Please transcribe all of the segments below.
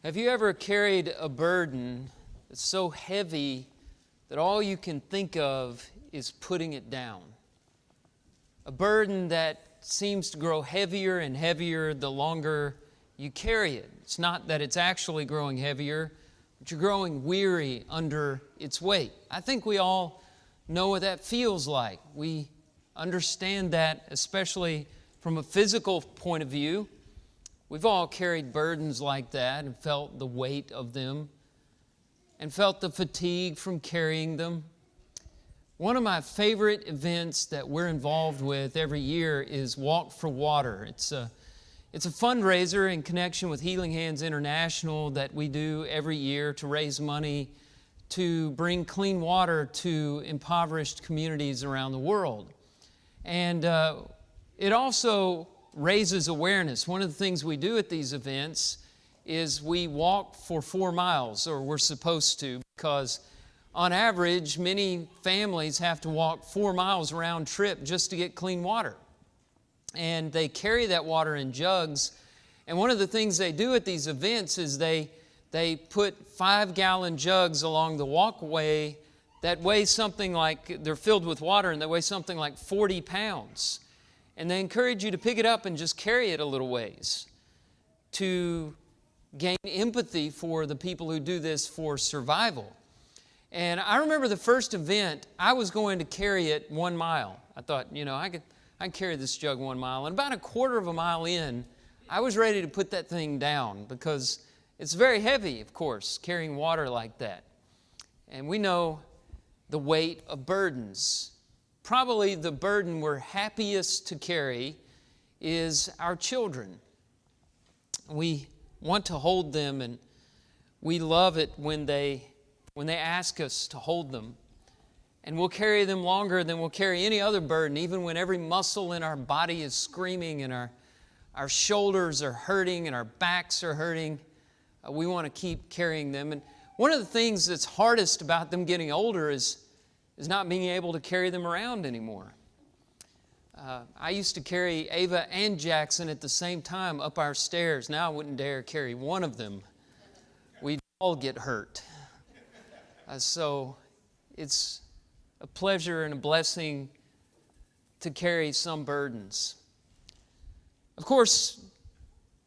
Have you ever carried a burden that's so heavy that all you can think of is putting it down? A burden that seems to grow heavier and heavier the longer you carry it. It's not that it's actually growing heavier, but you're growing weary under its weight. I think we all know what that feels like. We understand that, especially from a physical point of view. We've all carried burdens like that and felt the weight of them and felt the fatigue from carrying them. One of my favorite events that we're involved with every year is Walk for Water. It's a fundraiser in connection with Healing Hands International that we do every year to raise money to bring clean water to impoverished communities around the world. And it also raises awareness. One of the things we do at these events is we walk for 4 miles, or we're supposed to, because on average, many families have to walk 4 miles round trip just to get clean water. And they carry that water in jugs. And one of the things they do at these events is they put 5-gallon jugs along the walkway that weigh something like, they're filled with water, and they weigh something like 40 pounds. And they encourage you to pick it up and just carry it a little ways to gain empathy for the people who do this for survival. And I remember the first event, I was going to carry it 1 mile. I thought, I can carry this jug 1 mile. And about a quarter of a mile in, I was ready to put that thing down because it's very heavy, of course, carrying water like that. And we know the weight of burdens. Probably the burden we're happiest to carry is our children. We want to hold them, and we love it when they ask us to hold them. And we'll carry them longer than we'll carry any other burden, even when every muscle in our body is screaming and our shoulders are hurting and our backs are hurting. We want to keep carrying them. And one of the things that's hardest about them getting older is not being able to carry them around anymore. I used to carry Ava and Jackson at the same time up our stairs. Now I wouldn't dare carry one of them. We'd all get hurt. So it's a pleasure and a blessing to carry some burdens. Of course,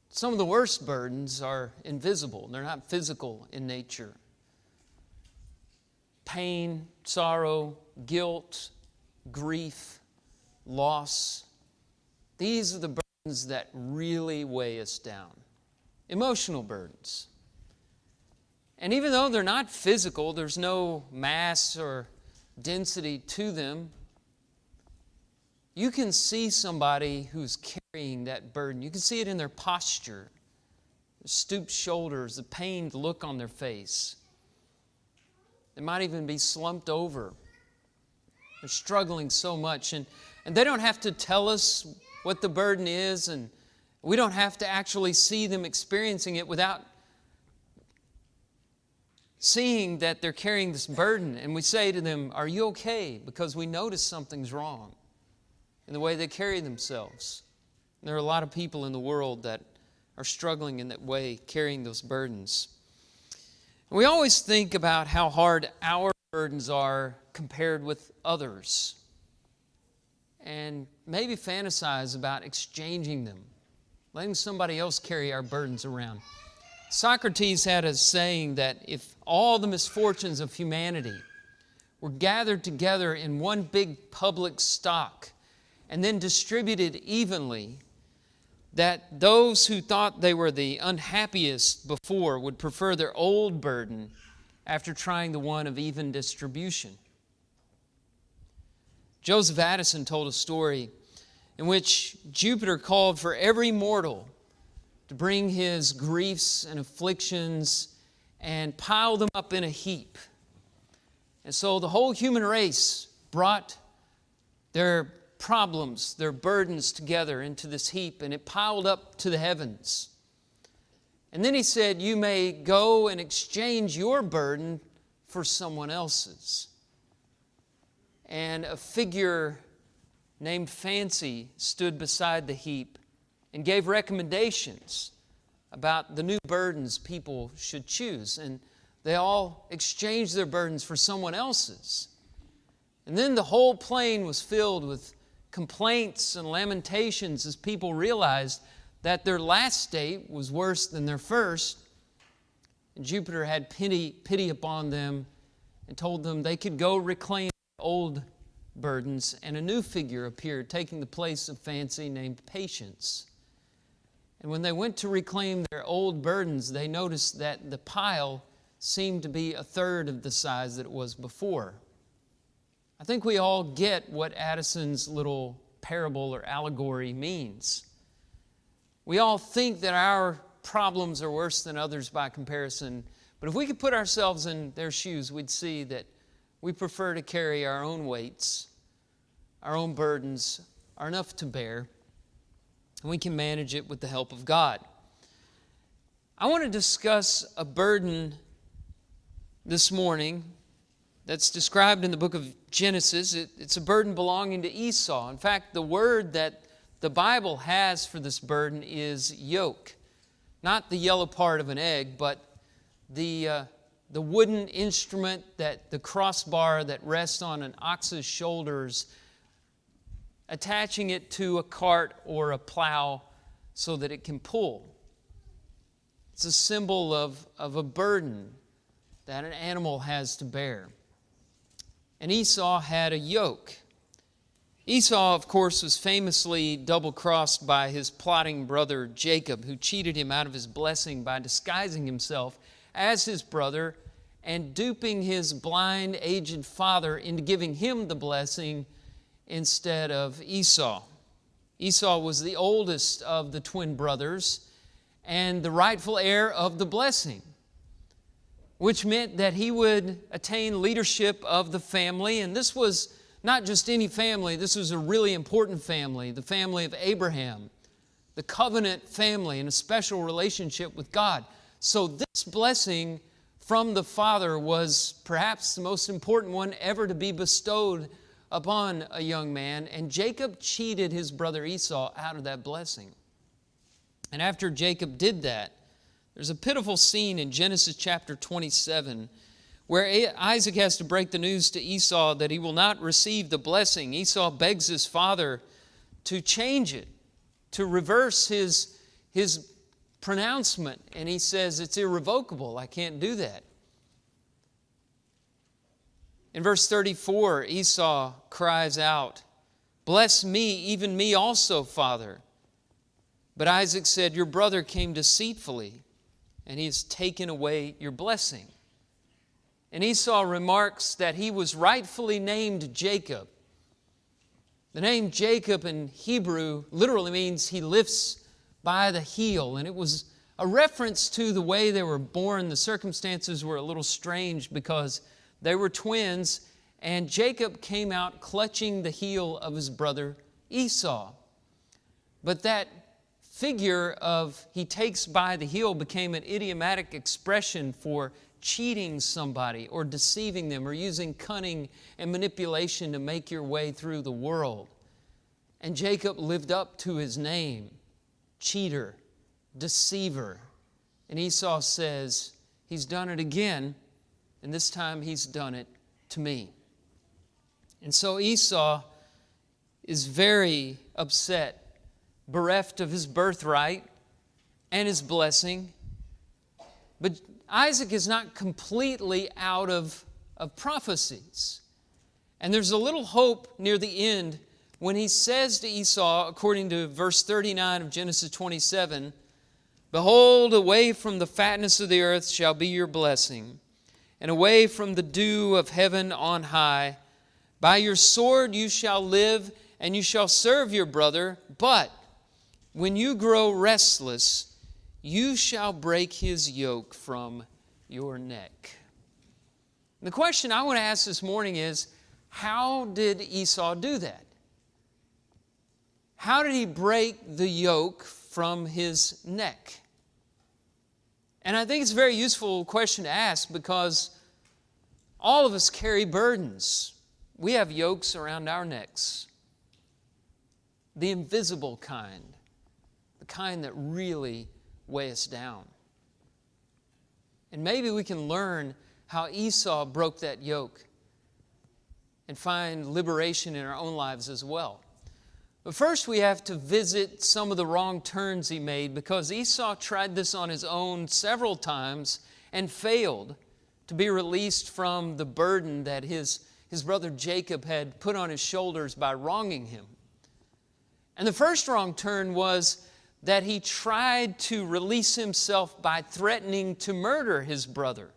some of the worst burdens are invisible. They're not physical in nature. Pain, sorrow, guilt, grief, loss. These are the burdens that really weigh us down. Emotional burdens. And even though they're not physical, there's no mass or density to them, you can see somebody who's carrying that burden. You can see it in their posture, their stooped shoulders, the pained look on their face. They might even be slumped over. They're struggling so much. And they don't have to tell us what the burden is, and we don't have to actually see them experiencing it without seeing that they're carrying this burden. And we say to them, "Are you okay?" Because we notice something's wrong in the way they carry themselves. And there are a lot of people in the world that are struggling in that way, carrying those burdens. We always think about how hard our burdens are compared with others, and maybe fantasize about exchanging them, letting somebody else carry our burdens around. Socrates had a saying that if all the misfortunes of humanity were gathered together in one big public stock and then distributed evenly, that those who thought they were the unhappiest before would prefer their old burden after trying the one of even distribution. Joseph Addison told a story in which Jupiter called for every mortal to bring his griefs and afflictions and pile them up in a heap. And so the whole human race brought their problems, their burdens together into this heap, and it piled up to the heavens. And then he said, "You may go and exchange your burden for someone else's." And a figure named Fancy stood beside the heap and gave recommendations about the new burdens people should choose. And they all exchanged their burdens for someone else's. And then the whole plain was filled with complaints and lamentations as people realized that their last state was worse than their first. And Jupiter had pity upon them and told them they could go reclaim old burdens, and a new figure appeared, taking the place of Fancy, named Patience. And when they went to reclaim their old burdens, they noticed that the pile seemed to be a third of the size that it was before. I think we all get what Addison's little parable or allegory means. We all think that our problems are worse than others by comparison, but if we could put ourselves in their shoes, we'd see that we prefer to carry our own weights, our own burdens are enough to bear, and we can manage it with the help of God. I want to discuss a burden this morning that's described in the book of Genesis. It's a burden belonging to Esau. In fact, the word that the Bible has for this burden is yoke. Not the yellow part of an egg, but the wooden instrument, that the crossbar that rests on an ox's shoulders, attaching it to a cart or a plow so that it can pull. It's a symbol of a burden that an animal has to bear. And Esau had a yoke. Esau, of course, was famously double-crossed by his plotting brother Jacob, who cheated him out of his blessing by disguising himself as his brother and duping his blind, aged father into giving him the blessing instead of Esau. Esau was the oldest of the twin brothers and the rightful heir of the blessing, which meant that he would attain leadership of the family. And this was not just any family, this was a really important family, the family of Abraham, the covenant family, and a special relationship with God. So this blessing from the Father was perhaps the most important one ever to be bestowed upon a young man, and Jacob cheated his brother Esau out of that blessing. And after Jacob did that, there's a pitiful scene in Genesis chapter 27 where Isaac has to break the news to Esau that he will not receive the blessing. Esau begs his father to change it, to reverse his pronouncement, and he says, it's irrevocable, I can't do that. In verse 34, Esau cries out, "Bless me, even me also, Father." But Isaac said, "Your brother came deceitfully, and he has taken away your blessing." And Esau remarks that he was rightfully named Jacob. The name Jacob in Hebrew literally means he lifts by the heel, and it was a reference to the way they were born. The circumstances were a little strange because they were twins, and Jacob came out clutching the heel of his brother Esau. But that figure of he takes by the heel became an idiomatic expression for cheating somebody or deceiving them or using cunning and manipulation to make your way through the world. And Jacob lived up to his name, cheater, deceiver. And Esau says, he's done it again, and this time he's done it to me. And so Esau is very upset, bereft of his birthright and his blessing. But Isaac is not completely out of prophecies. And there's a little hope near the end when he says to Esau, according to verse 39 of Genesis 27, "Behold, away from the fatness of the earth shall be your blessing, and away from the dew of heaven on high. By your sword you shall live, and you shall serve your brother. But when you grow restless, you shall break his yoke from your neck." The question I want to ask this morning is, how did Esau do that? How did he break the yoke from his neck? And I think it's a very useful question to ask because all of us carry burdens. We have yokes around our necks. The invisible kind, the kind that really weigh us down. And maybe we can learn how Esau broke that yoke and find liberation in our own lives as well. But first we have to visit some of the wrong turns he made, because Esau tried this on his own several times and failed to be released from the burden that his brother Jacob had put on his shoulders by wronging him. And the first wrong turn was that he tried to release himself by threatening to murder his brother.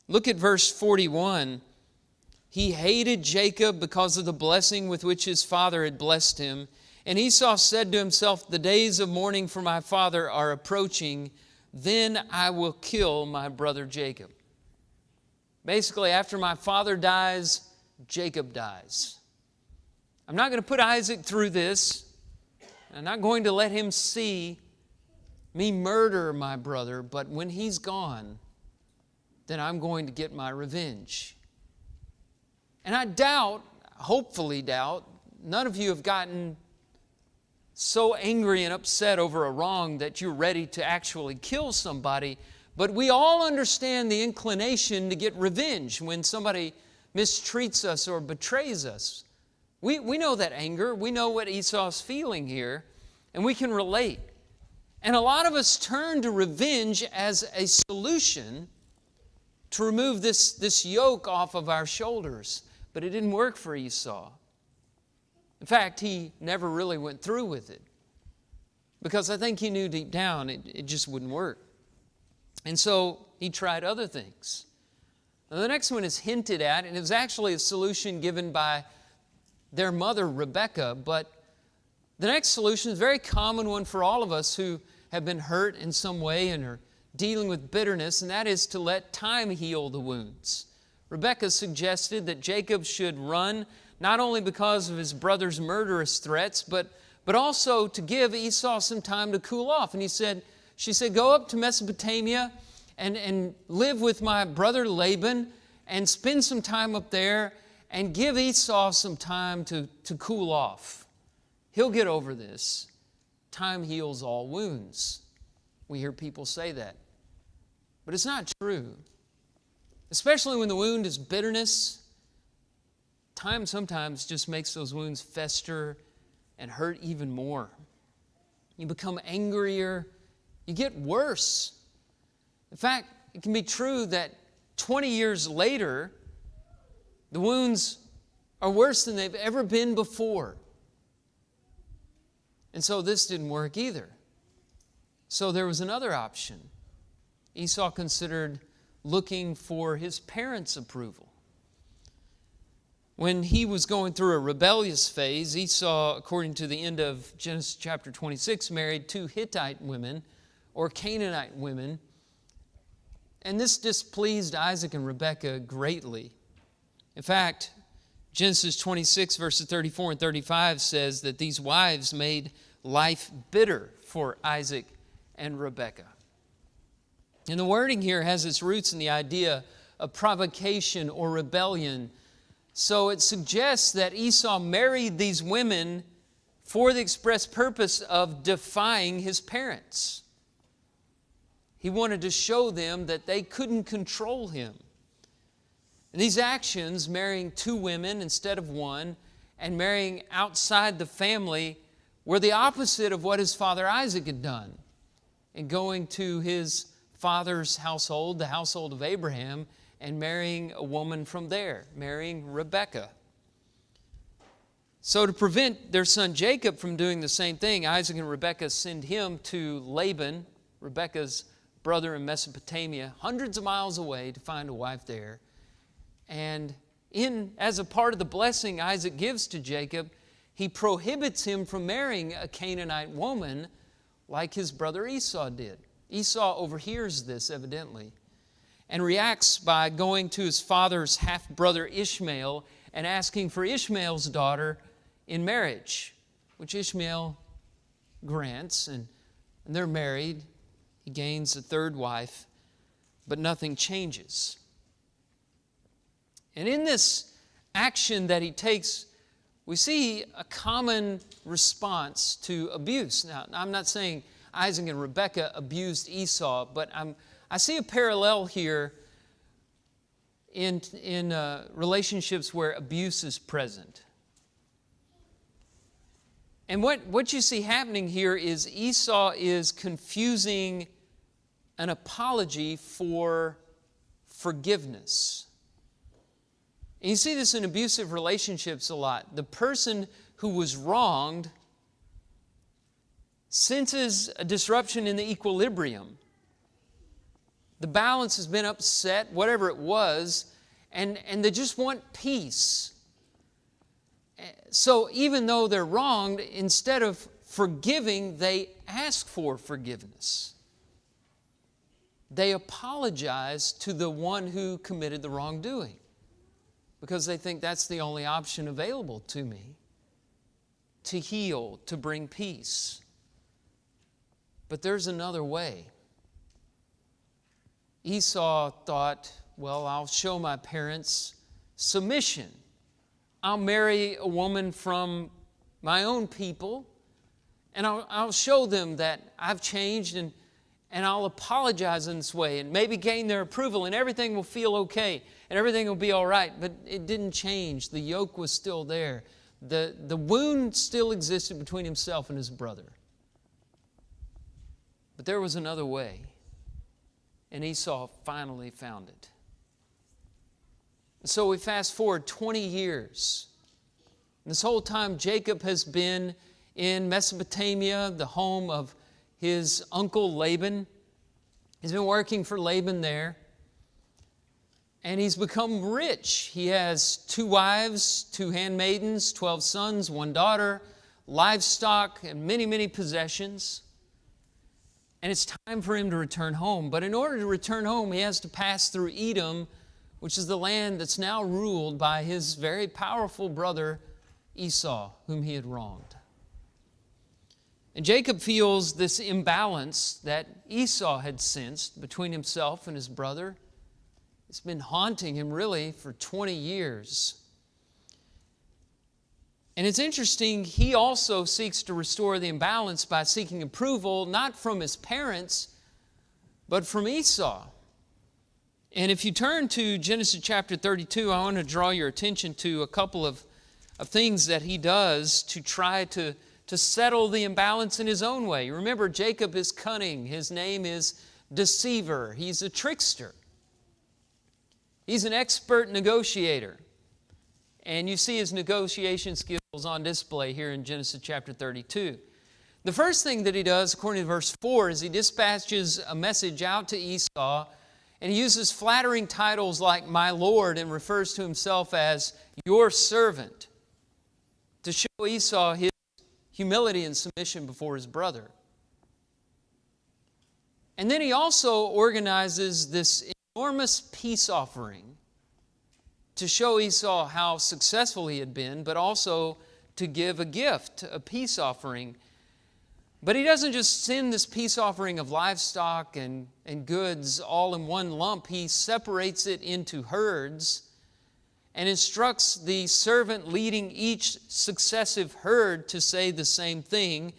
Look at verse 41. He hated Jacob because of the blessing with which his father had blessed him. And Esau said to himself, the days of mourning for my father are approaching. Then I will kill my brother Jacob. Basically, after my father dies, Jacob dies. I'm not going to put Isaac through this. I'm not going to let him see me murder my brother, but when he's gone, then I'm going to get my revenge. And I doubt, hopefully doubt, none of you have gotten so angry and upset over a wrong that you're ready to actually kill somebody. But we all understand the inclination to get revenge when somebody mistreats us or betrays us. We know that anger. We know what Esau's feeling here, and we can relate. And a lot of us turn to revenge as a solution to remove this yoke off of our shoulders. But it didn't work for Esau. In fact, he never really went through with it, because I think he knew deep down it just wouldn't work. And so he tried other things. Now, the next one is hinted at, and it was actually a solution given by their mother, Rebekah. But the next solution is a very common one for all of us who have been hurt in some way and are dealing with bitterness, and that is to let time heal the wounds. Rebekah suggested that Jacob should run, not only because of his brother's murderous threats, but also to give Esau some time to cool off. And she said, go up to Mesopotamia and live with my brother Laban and spend some time up there and give Esau some time to cool off. He'll get over this. Time heals all wounds. We hear people say that. But it's not true. Especially when the wound is bitterness, time sometimes just makes those wounds fester and hurt even more. You become angrier. You get worse. In fact, it can be true that 20 years later, the wounds are worse than they've ever been before. And so this didn't work either. So there was another option. Esau considered looking for his parents' approval. When he was going through a rebellious phase, Esau, according to the end of Genesis chapter 26, married 2 Hittite women or Canaanite women. And this displeased Isaac and Rebekah greatly. In fact, Genesis 26 verses 34 and 35 says that these wives made life bitter for Isaac and Rebekah. And the wording here has its roots in the idea of provocation or rebellion. So it suggests that Esau married these women for the express purpose of defying his parents. He wanted to show them that they couldn't control him. And these actions, marrying 2 women instead of 1, and marrying outside the family, were the opposite of what his father Isaac had done in going to his father's household, the household of Abraham, and marrying a woman from there, marrying Rebekah. So to prevent their son Jacob from doing the same thing, Isaac and Rebekah send him to Laban, Rebekah's brother in Mesopotamia, hundreds of miles away, to find a wife there. And as a part of the blessing Isaac gives to Jacob, he prohibits him from marrying a Canaanite woman like his brother Esau did. Esau overhears this, evidently, and reacts by going to his father's half-brother Ishmael and asking for Ishmael's daughter in marriage, which Ishmael grants, and they're married. He gains a 3rd wife, but nothing changes. And in this action that he takes, we see a common response to abuse. Now, I'm not saying Isaac and Rebekah abused Esau, but I see a parallel here in relationships where abuse is present. And what you see happening here is Esau is confusing an apology for forgiveness. And you see this in abusive relationships a lot. The person who was wronged senses a disruption in the equilibrium. The balance has been upset, whatever it was, and they just want peace. So even though they're wronged, instead of forgiving, they ask for forgiveness. They apologize to the one who committed the wrongdoing because they think that's the only option available to me to heal, to bring peace. But there's another way. Esau thought, well, I'll show my parents submission. I'll marry a woman from my own people, and I'll show them that I've changed, and I'll apologize in this way and maybe gain their approval, and everything will feel okay, and everything will be all right. But it didn't change. The yoke was still there. The wound still existed between himself and his brother. But there was another way, and Esau finally found it. So we fast forward 20 years. This whole time Jacob has been in Mesopotamia, the home of his uncle Laban. He's been working for Laban there. And he's become rich. He has 2 wives, 2 handmaidens, 12 sons, 1 daughter, livestock, and many, many possessions. And it's time for him to return home. But in order to return home, he has to pass through Edom, which is the land that's now ruled by his very powerful brother Esau, whom he had wronged. And Jacob feels this imbalance that Esau had sensed between himself and his brother. It's been haunting him really for 20 years. And it's interesting, he also seeks to restore the imbalance by seeking approval, not from his parents, but from Esau. And if you turn to Genesis chapter 32, I want to draw your attention to a couple of things that he does to try to settle the imbalance in his own way. Remember, Jacob is cunning. His name is deceiver. He's a trickster. He's an expert negotiator. And you see his negotiation skills on display here in Genesis chapter 32. The first thing that he does, according to verse 4, is he dispatches a message out to Esau, and he uses flattering titles like my Lord and refers to himself as your servant to show Esau his humility and submission before his brother. And then he also organizes this enormous peace offering to show Esau how successful he had been, but also to give a gift, a peace offering. But he doesn't just send this peace offering of livestock and goods all in one lump. He separates it into herds and instructs the servant leading each successive herd to say the same thing,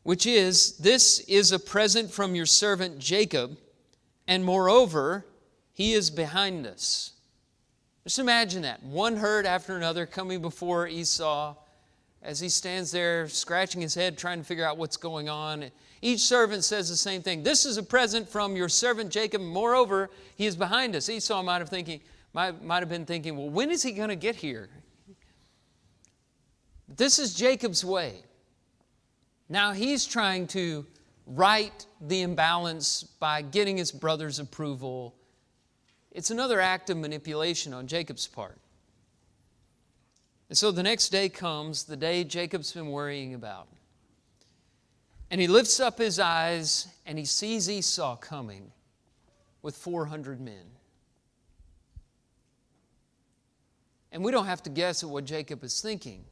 which is, this is a present from your servant Jacob, and moreover, he is behind us. Just imagine that, one herd after another coming before Esau as he stands there scratching his head trying to figure out what's going on. Each servant says the same thing. This is a present from your servant Jacob. Moreover, he is behind us. Esau might have been thinking, well, when is he going to get here? This is Jacob's way. Now he's trying to right the imbalance by getting his brother's approval. It's another act of manipulation on Jacob's part. And so the next day comes, the day Jacob's been worrying about. And he lifts up his eyes and he sees Esau coming with 400 men. And we don't have to guess at what Jacob is thinking.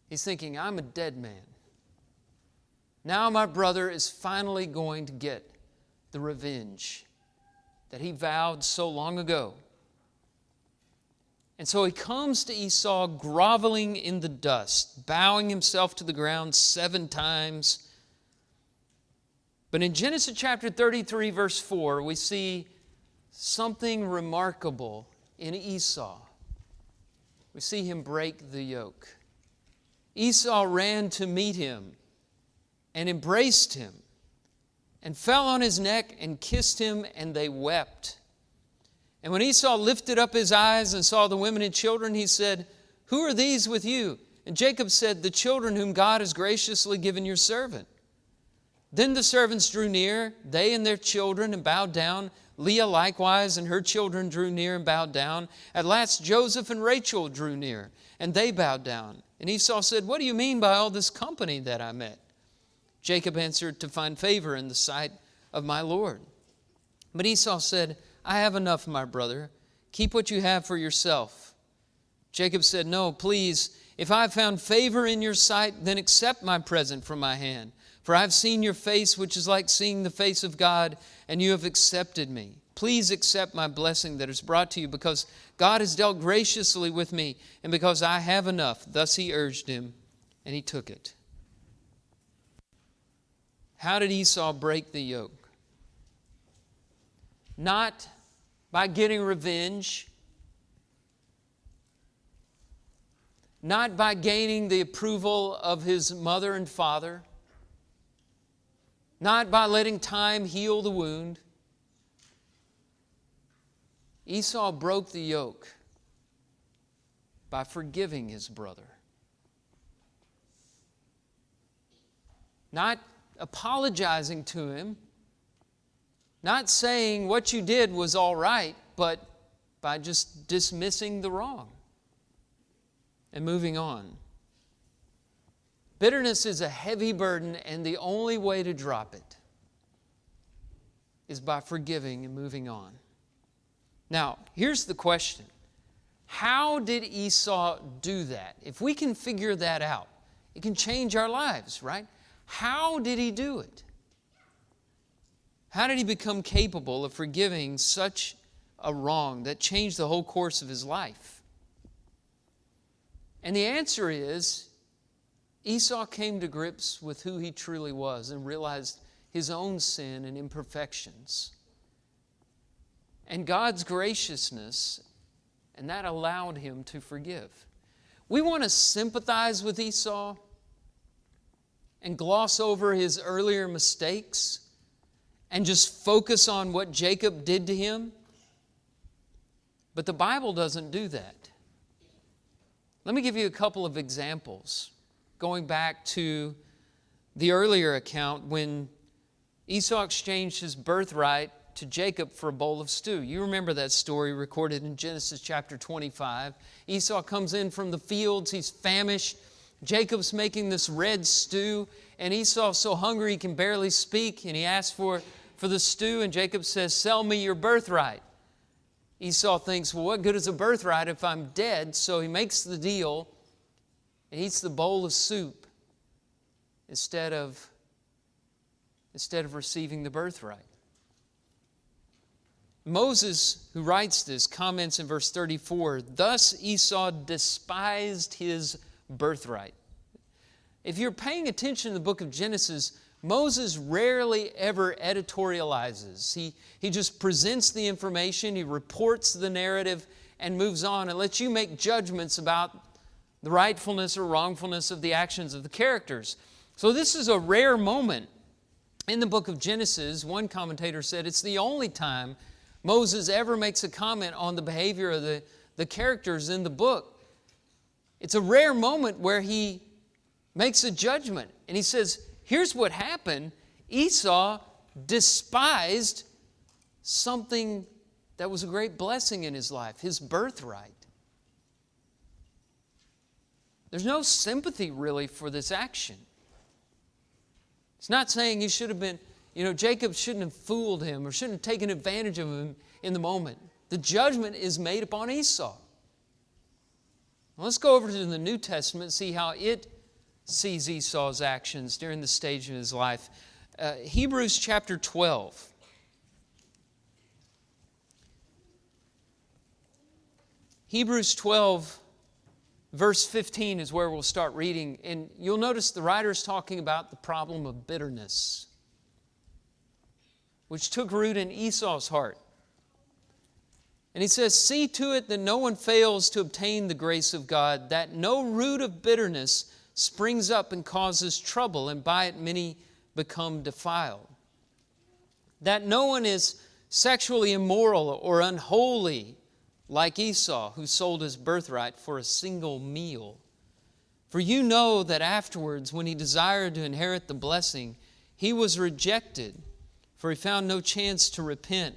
He's thinking, I'm a dead man. Now my brother is finally going to get the revenge that he vowed so long ago. And so he comes to Esau groveling in the dust, bowing himself to the ground 7 times. But in Genesis chapter 33, verse 4, we see something remarkable in Esau. We see him break the yoke. Esau ran to meet him and embraced him and fell on his neck and kissed him, and they wept. And when Esau lifted up his eyes and saw the women and children, he said, "Who are these with you?" And Jacob said, "The children whom God has graciously given your servant." Then the servants drew near, they and their children, and bowed down. Leah likewise and her children drew near and bowed down. At last Joseph and Rachel drew near, and they bowed down. And Esau said, "What do you mean by all this company that I met?" Jacob answered, "To find favor in the sight of my Lord." But Esau said, "I have enough, my brother. Keep what you have for yourself." Jacob said, "No, please, if I have found favor in your sight, then accept my present from my hand. For I have seen your face, which is like seeing the face of God, and you have accepted me. Please accept my blessing that is brought to you, because God has dealt graciously with me, and because I have enough." Thus he urged him, and he took it. How did Esau break the yoke? Not by getting revenge, not by gaining the approval of his mother and father, not by letting time heal the wound. Esau broke the yoke by forgiving his brother. Not apologizing to him, not saying what you did was all right, but by just dismissing the wrong and moving on. Bitterness is a heavy burden, and the only way to drop it is by forgiving and moving on. Now, here's the question. How did Esau do that? If we can figure that out, it can change our lives, right? How did he do it? How did he become capable of forgiving such a wrong that changed the whole course of his life? And the answer is, Esau came to grips with who he truly was and realized his own sin and imperfections. And God's graciousness, and that allowed him to forgive. We want to sympathize with Esau and gloss over his earlier mistakes and just focus on what Jacob did to him. But the Bible doesn't do that. Let me give you a couple of examples. Going back to the earlier account when Esau exchanged his birthright to Jacob for a bowl of stew. You remember that story recorded in Genesis chapter 25. Esau comes in from the fields. He's famished. Jacob's making this red stew, and Esau's so hungry he can barely speak, and he asks for the stew, and Jacob says, "Sell me your birthright." Esau thinks, well, what good is a birthright if I'm dead? So he makes the deal and eats the bowl of soup instead of receiving the birthright. Moses, who writes this, comments in verse 34, "Thus Esau despised his birthright." If you're paying attention to the book of Genesis, Moses rarely ever editorializes. He just presents the information, he reports the narrative, and moves on and lets you make judgments about the rightfulness or wrongfulness of the actions of the characters. So this is a rare moment in the book of Genesis. One commentator said it's the only time Moses ever makes a comment on the behavior of the characters in the book. It's a rare moment where he makes a judgment. And he says, here's what happened. Esau despised something that was a great blessing in his life, his birthright. There's no sympathy really for this action. It's not saying he should have been, Jacob shouldn't have fooled him or shouldn't have taken advantage of him in the moment. The judgment is made upon Esau. Well, let's go over to the New Testament and see how it sees Esau's actions during the stage of his life. Hebrews chapter 12. Hebrews 12, verse 15 is where we'll start reading. And you'll notice the writer is talking about the problem of bitterness. which took root in Esau's heart. And he says, see to it that no one fails to obtain the grace of God, that no root of bitterness springs up and causes trouble, and by it many become defiled. That no one is sexually immoral or unholy like Esau, who sold his birthright for a single meal. For you know that afterwards, when he desired to inherit the blessing, he was rejected, for he found no chance to repent,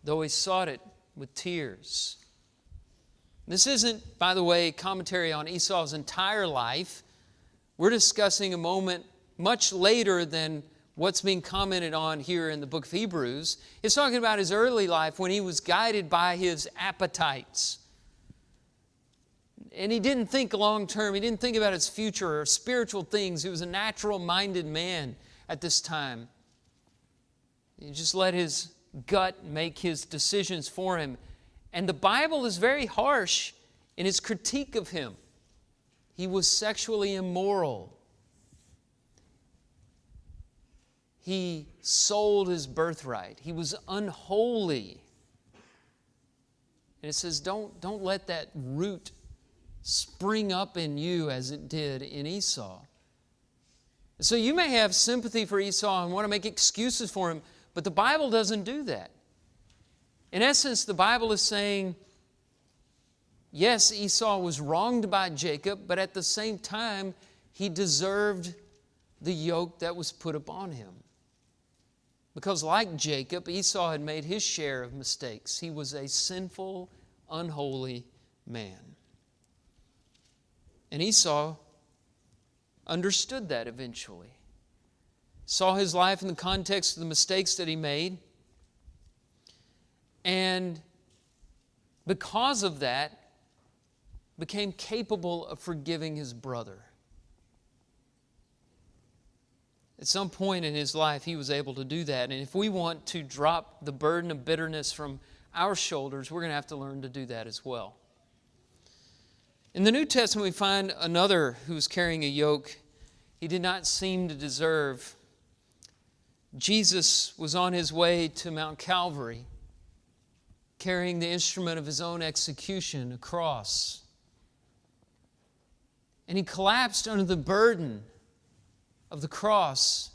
though he sought it with tears. This isn't, by the way, commentary on Esau's entire life. We're discussing a moment much later than what's being commented on here in the book of Hebrews. It's talking about his early life when he was guided by his appetites. And he didn't think long term. He didn't think about his future or spiritual things. He was a natural-minded man at this time. He just let his gut make his decisions for him. And the Bible is very harsh in its critique of him. He was sexually immoral. He sold his birthright. He was unholy. And it says, don't let that root spring up in you as it did in Esau. So you may have sympathy for Esau and want to make excuses for him, but the Bible doesn't do that. In essence, the Bible is saying, yes, Esau was wronged by Jacob, but at the same time, he deserved the yoke that was put upon him. Because like Jacob, Esau had made his share of mistakes. He was a sinful, unholy man. And Esau understood that eventually. Saw his life in the context of the mistakes that he made. And because of that, became capable of forgiving his brother. At some point in his life, he was able to do that. And if we want to drop the burden of bitterness from our shoulders, we're going to have to learn to do that as well. In the New Testament, we find another who was carrying a yoke he did not seem to deserve. Jesus was on his way to Mount Calvary, carrying the instrument of his own execution, a cross. And he collapsed under the burden of the cross.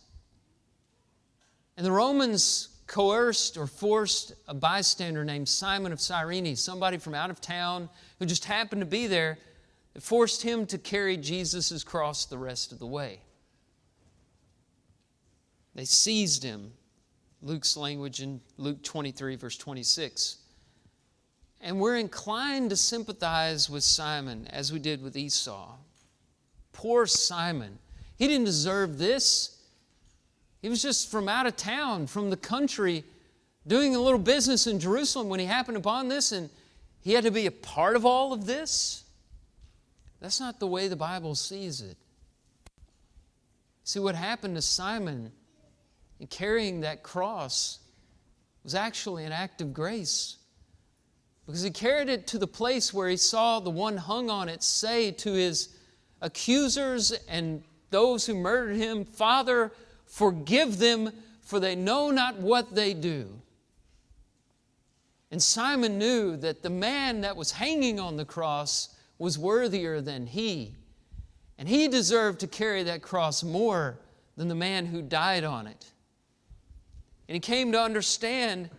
And the Romans coerced or forced a bystander named Simon of Cyrene, somebody from out of town who just happened to be there. It forced him to carry Jesus' cross the rest of the way. They seized him, Luke's language in Luke 23, verse 26. And we're inclined to sympathize with Simon as we did with Esau. Poor Simon. He didn't deserve this. He was just from out of town, from the country, doing a little business in Jerusalem when he happened upon this, and he had to be a part of all of this. That's not the way the Bible sees it. See, what happened to Simon in carrying that cross was actually an act of grace. Because he carried it to the place where he saw the one hung on it say to his accusers and those who murdered him, Father, forgive them, for they know not what they do. And Simon knew that the man that was hanging on the cross was worthier than he. And he deserved to carry that cross more than the man who died on it. And he came to understand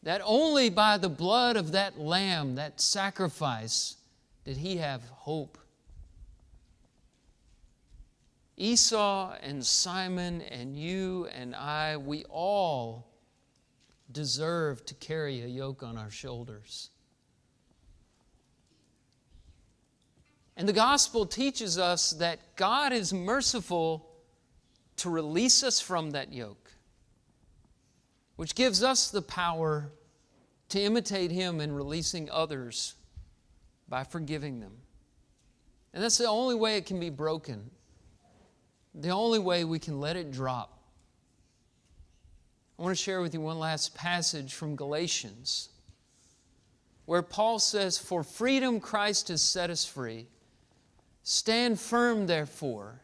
that only by the blood of that lamb, that sacrifice, did he have hope. Esau and Simon and you and I, we all deserve to carry a yoke on our shoulders. And the gospel teaches us that God is merciful to release us from that yoke, which gives us the power to imitate Him in releasing others by forgiving them. And that's the only way it can be broken. The only way we can let it drop. I want to share with you one last passage from Galatians, where Paul says, "For freedom Christ has set us free. Stand firm, therefore,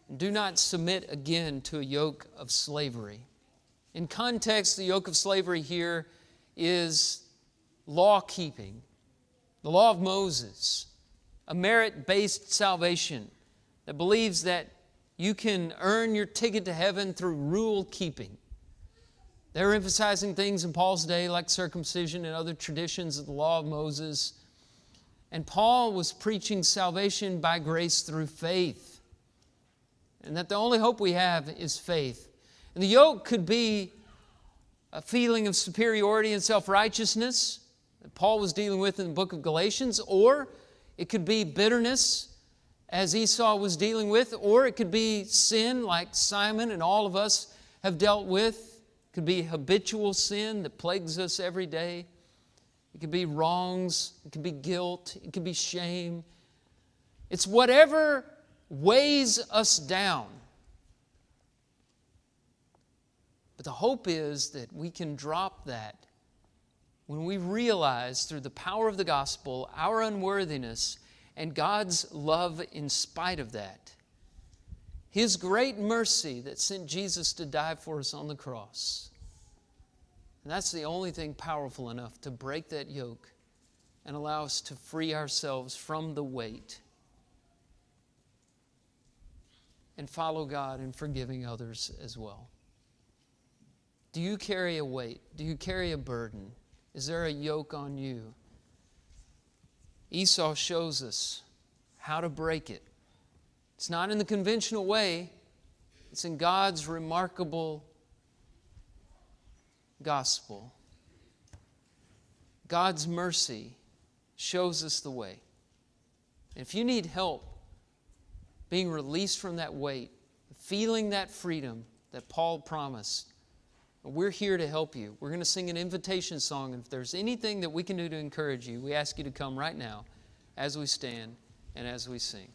and do not submit again to a yoke of slavery." In context, the yoke of slavery here is law-keeping, the law of Moses, a merit-based salvation that believes that you can earn your ticket to heaven through rule-keeping. They're emphasizing things in Paul's day like circumcision and other traditions of the law of Moses. And Paul was preaching salvation by grace through faith, and that the only hope we have is faith. And the yoke could be a feeling of superiority and self-righteousness that Paul was dealing with in the book of Galatians, or it could be bitterness as Esau was dealing with, or it could be sin like Simon and all of us have dealt with. It could be habitual sin that plagues us every day. It could be wrongs, it could be guilt, it could be shame. It's whatever weighs us down. But the hope is that we can drop that when we realize through the power of the gospel our unworthiness and God's love in spite of that. His great mercy that sent Jesus to die for us on the cross. And that's the only thing powerful enough to break that yoke and allow us to free ourselves from the weight and follow God in forgiving others as well. Do you carry a weight? Do you carry a burden? Is there a yoke on you? Esau shows us how to break it. It's not in the conventional way. It's in God's remarkable gospel. God's mercy shows us the way. And if you need help being released from that weight, feeling that freedom that Paul promised, we're here to help you. We're going to sing an invitation song. And if there's anything that we can do to encourage you, we ask you to come right now as we stand and as we sing.